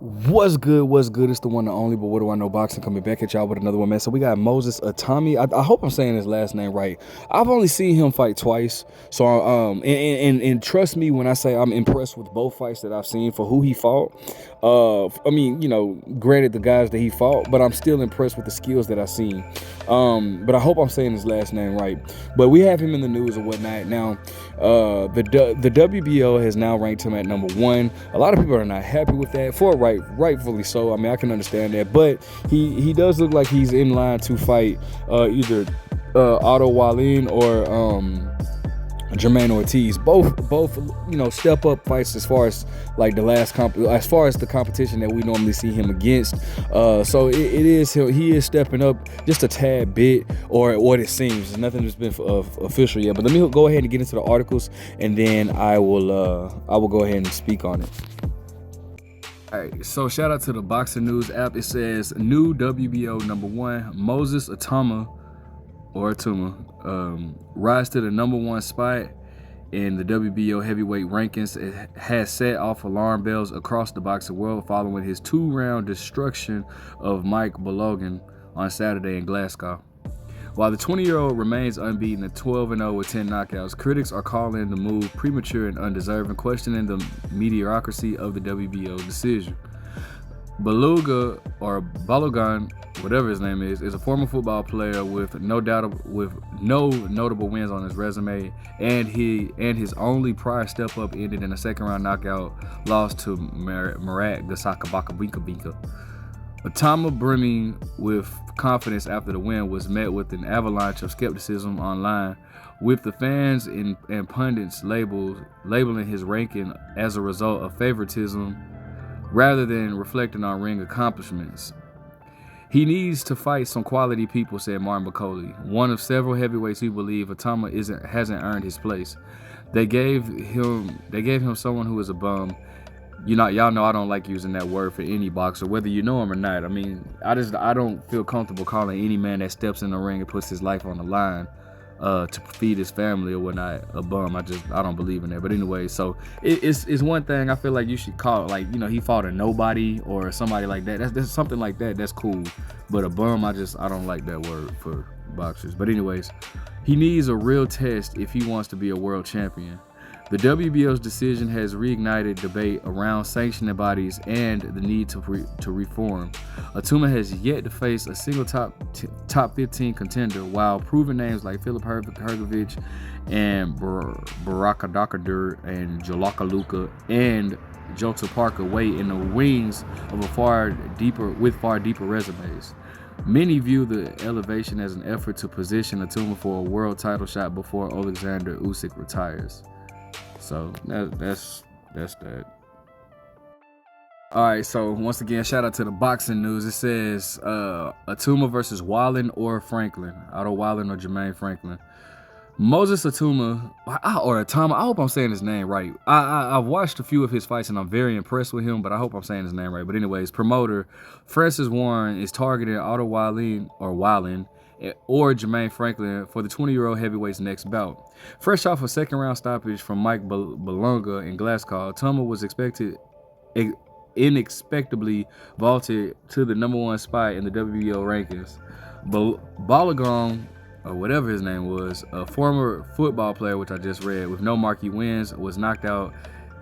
What's good? What's good? It's the one and only, but what do I know? Boxing coming back at y'all with another one, man. So we got Moses Atumi. I hope I'm saying his last name right. I've only seen him fight twice, so and trust me when I say I'm impressed with both fights that I've seen for who he fought. I mean, you know, granted the guys that he fought, but I'm still impressed with the skills that I've seen. But I hope I'm saying his last name right. But we have him in the news and whatnot now. The WBO has now ranked him at #1. A lot of people are not happy with that, rightfully so. I mean, I can understand that, but he does look like he's in line to fight either Wallin or Jermaine Ortiz. Both you know, step up fights as far as like as far as the competition that we normally see him against. So he is stepping up just a tad bit, or what it seems. Nothing has been official yet. But let me go ahead and get into the articles, and then I will go ahead and speak on it. All right, so shout out to the Boxing News app. It says new WBO #1 Moses Atuma rise to the #1 spot in the WBO heavyweight rankings. It has set off alarm bells across the boxing world following his 2-round destruction of Mike Balogun on Saturday in Glasgow. While the 20-year-old remains unbeaten at 12-0 with 10 knockouts, critics are calling the move premature and undeserving, questioning the mediocrity of the WBO decision. Balogun, whatever his name is a former football player with no notable wins on his resume, and his only prior step up ended in a second-round knockout loss to Marat Gasakabakabika. Atuma, brimming with confidence after the win, was met with an avalanche of skepticism online, with the fans and pundits labeling his ranking as a result of favoritism rather than reflecting on ring accomplishments. He needs to fight some quality people, said Martin McCauley, one of several heavyweights who believe Atuma hasn't earned his place. They gave him someone who is a bum. Y'all know I don't like using that word for any boxer, whether you know him or not. I mean, I don't feel comfortable calling any man that steps in the ring and puts his life on the line to feed his family or whatnot a bum. I don't believe in that. But anyway, so it's one thing I feel like you should call it, like, you know, he fought a nobody or somebody like that. That's something like that. That's cool. But a bum, I don't like that word for boxers. But anyways, he needs a real test if he wants to be a world champion. The WBO's decision has reignited debate around sanctioning bodies and the need to reform. Atuma has yet to face a single top 15 contender, while proven names like Filip Hrgović and Barakadakadur and Jolaka Luka and Jota Parker wait in the wings of far deeper resumes. Many view the elevation as an effort to position Atuma for a world title shot before Alexander Usyk retires. So that's that. All right, so once again, shout out to the Boxing News. It says Atuma versus Wallin or Franklin. Otto Wallin or Jermaine Franklin. Moses Atuma, or Atuma, I hope I'm saying his name right. I've watched a few of his fights and I'm very impressed with him, but I hope I'm saying his name right. But anyways, promoter Francis Warren is targeting Otto Wallin or Jermaine Franklin for the 20-year-old heavyweight's next bout. Fresh off a second-round stoppage from Mike Balogun in Glasgow, Atuma was inexpectedly vaulted to the #1 spot in the WBO rankings. Balogun, or whatever his name was, a former football player, which I just read, with no marquee wins, was knocked out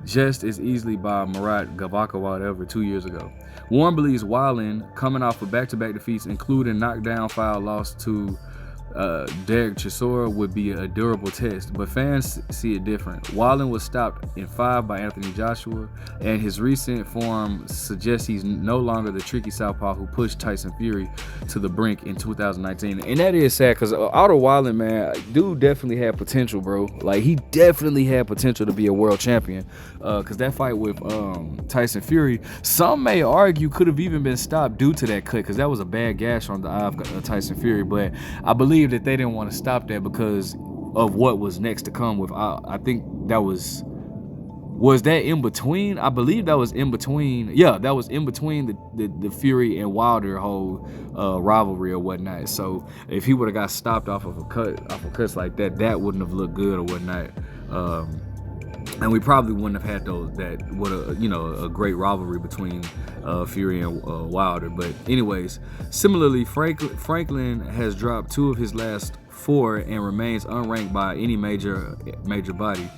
just as easily by Marat Gavakova 2 years ago. Warren believes Wallin, coming off of back-to-back defeats, including knockdown foul loss to Derek Chisora, would be a durable test, but fans see it different. Wallin was stopped in 5 by Anthony Joshua, and his recent form suggests he's no longer the tricky southpaw who pushed Tyson Fury to the brink in 2019. And that is sad, because Otto Wallin, man, dude definitely had potential, bro. Like, he definitely had potential to be a world champion, because that fight with Tyson Fury, some may argue, could have even been stopped due to that cut, because that was a bad gash on the eye of Tyson Fury. But I believe that they didn't want to stop that because of what was next to come with, I think that was that in between? I believe that was in between. Yeah, that was in between the Fury and Wilder whole rivalry or whatnot. So if he would have got stopped off of cuts like that, that wouldn't have looked good or whatnot. and we probably wouldn't have had a great rivalry between Fury and Wilder. But anyways, similarly, Franklin has dropped 2 of his last 4 and remains unranked by any major body.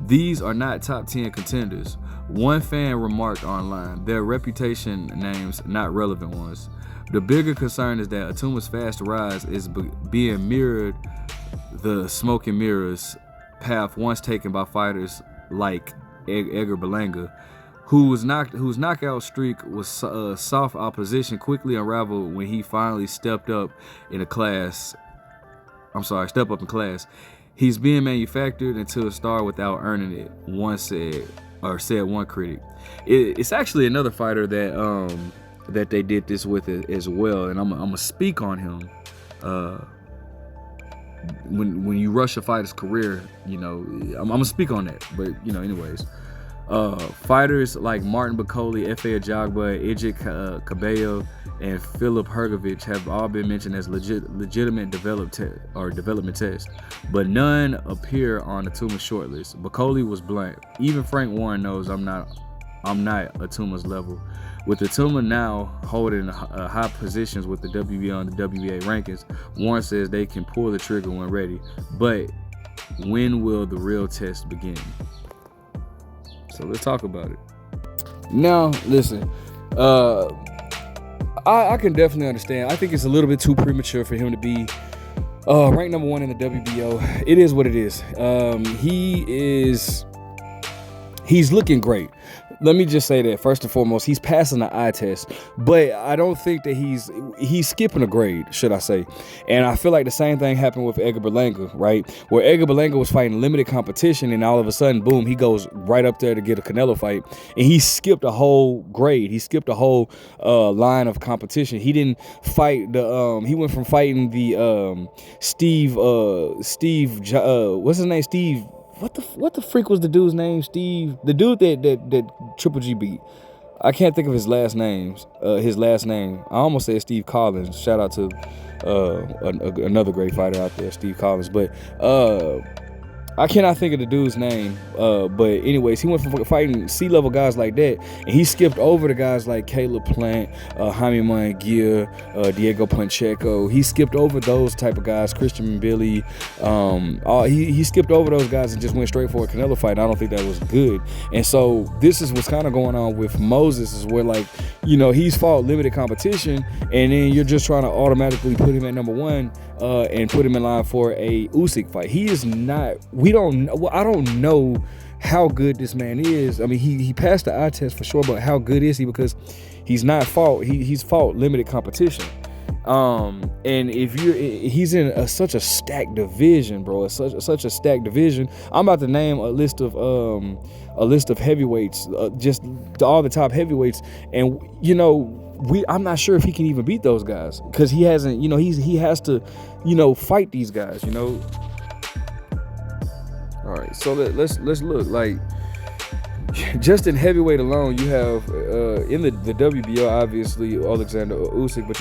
These are not top 10 contenders. One fan remarked online, their reputation names, not relevant ones. The bigger concern is that Atuma's fast rise is being mirrored the smoke and mirrors path once taken by fighters like Edgar Berlanga, whose knockout streak was soft opposition quickly unraveled when he finally stepped up in class. He's being manufactured into a star without earning it, said one critic. It's actually another fighter that they did this with as well, and I'm gonna speak on him. When you rush a fighter's career, I'm gonna speak on that. But anyways, fighters like Martin Bakole, Efe Ajagba, Ejit Cabello, and Philip Hrgovic have all been mentioned as legitimate development tests, but none appear on Atuma's shortlist. Bakole was blank. Even Frank Warren knows I'm not Atuma's level. With Atuma now holding high positions with the WBO and the WBA rankings, Warren says they can pull the trigger when ready. But when will the real test begin? So let's talk about it. Now, listen, I can definitely understand. I think it's a little bit too premature for him to be ranked number 1 in the WBO. It is what it is. He's looking great. Let me just say that first and foremost, he's passing the eye test, but I don't think that he's skipping a grade, should I say. And I feel like the same thing happened with Edgar Berlanga, right? Where Edgar Berlanga was fighting limited competition, and all of a sudden, boom, he goes right up there to get a Canelo fight, and he skipped a whole grade. He skipped a whole line of competition. He didn't fight he went from fighting the Steve, what's his name? Steve. What the freak was the dude's name? Steve, the dude that Triple G beat. I can't think of his last name. I almost said Steve Collins. Shout out to another great fighter out there, Steve Collins. But I cannot think of the dude's name. But anyways, he went from fighting C-level guys like that, and he skipped over the guys like Caleb Plant, Jaime Munguia, Diego Pacheco. He skipped over those type of guys, Christian Billy. He skipped over those guys and just went straight for a Canelo fight. I don't think that was good. And so this is what's kind of going on with Moses, is where, like, he's fought limited competition, and then you're just trying to automatically put him at number 1 and put him in line for a Usyk fight. He is not. I don't know how good this man is. I mean, he passed the eye test for sure, but how good is he? Because he's not fought. He's fought limited competition. And he's in such a stacked division, bro. It's such a stacked division. I'm about to name a list of heavyweights, just all the top heavyweights, and I'm not sure if he can even beat those guys, because he hasn't. He has to, fight these guys. All right, so let's look. Like, just in heavyweight alone, you have in the WBO, obviously Alexander Usyk, but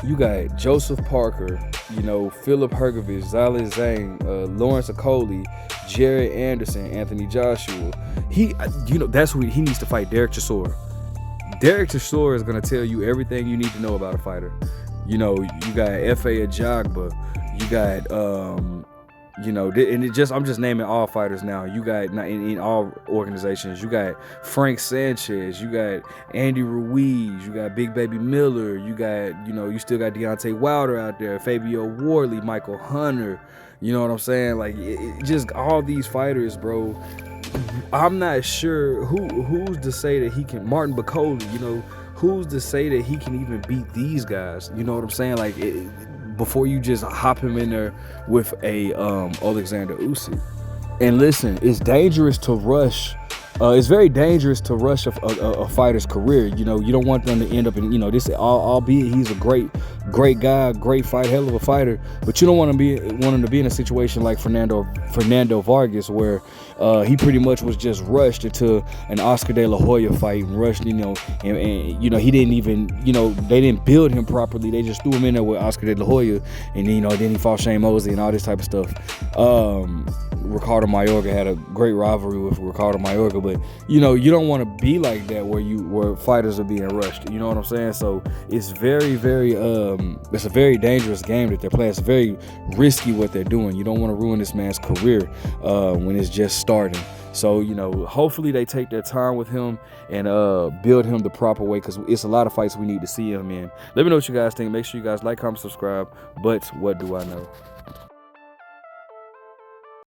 you got Joseph Parker, Philip Hrgovic, Zhalil Zhang, Lawrence Okoli, Jared Anderson, Anthony Joshua. That's who he needs to fight. Derek Chisora. Derek Chisora is gonna tell you everything you need to know about a fighter. You got Efe Ajagba. You got I'm just naming all fighters now. You got in all organizations. You got Frank Sanchez. You got Andy Ruiz. You got Big Baby Miller. You got you still got Deontay Wilder out there. Fabio Wardley, Michael Hunter. You know what I'm saying? Like, just all these fighters, bro. I'm not sure who's to say that he can. Martin Bakole. Who's to say that he can even beat these guys? You know what I'm saying? Like, before you just hop him in there with a Alexander Usyk. And listen, it's dangerous to rush. It's very dangerous to rush a fighter's career. You don't want them to end up in this. Albeit he's a great guy, great fight, hell of a fighter, but you don't want him to be in a situation like Fernando Vargas, where he pretty much was just rushed into an Oscar De La Hoya fight, and rushed, and he didn't even, they didn't build him properly. They just threw him in there with Oscar De La Hoya, and then he fought Shane Mosley and all this type of stuff. Ricardo Mayorga had a great rivalry with Ricardo Mayorga, but you know, you don't want to be like that where fighters are being rushed. You know what I'm saying? So it's very, very it's a very dangerous game that they're playing. It's very risky what they're doing. You don't want to ruin this man's career when it's just starting. So, you know, hopefully they take their time with him and build him the proper way, because it's a lot of fights we need to see him in. Let me know what you guys think. Make sure you guys like, comment, subscribe. But what do I know?